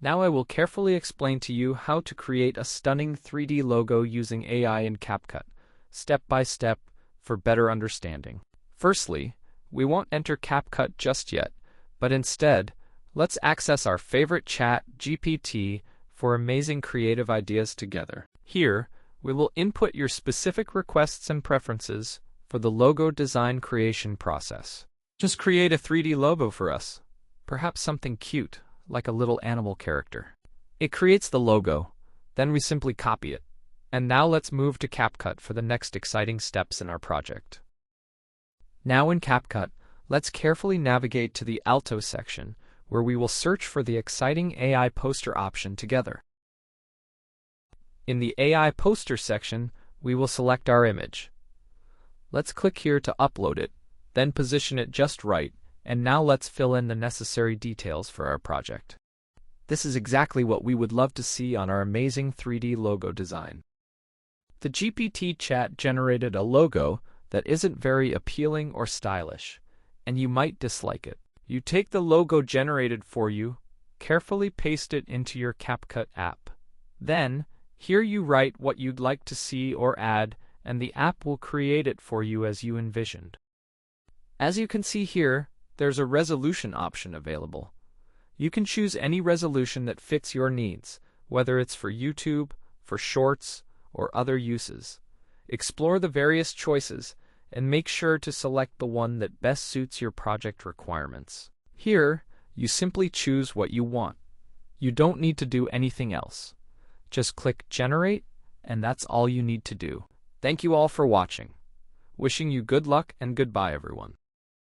Now I will carefully explain to you how to create a stunning 3D logo using AI in CapCut, step by step, for better understanding. Firstly, we won't enter CapCut just yet, but instead, let's access our favorite chat, GPT, for amazing creative ideas together. Here, we will input your specific requests and preferences for the logo design creation process. Just create a 3D logo for us, perhaps something cute, like a little animal character. It creates the logo, then we simply copy it. And now let's move to CapCut for the next exciting steps in our project. Now in CapCut, let's carefully navigate to the Alto section, where we will search for the exciting AI poster option together. In the AI poster section, we will select our image. Let's click here to upload it, then position it just right, and now let's fill in the necessary details for our project. This is exactly what we would love to see on our amazing 3D logo design. The GPT chat generated a logo that isn't very appealing or stylish, and you might dislike it. You take the logo generated for you, carefully paste it into your CapCut app. Then, here you write what you'd like to see or add, and the app will create it for you as you envisioned. As you can see here, there's a resolution option available. You can choose any resolution that fits your needs, whether it's for YouTube, for Shorts, or other uses. Explore the various choices and make sure to select the one that best suits your project requirements. Here, you simply choose what you want. You don't need to do anything else. Just click Generate, and that's all you need to do. Thank you all for watching. Wishing you good luck and goodbye, everyone.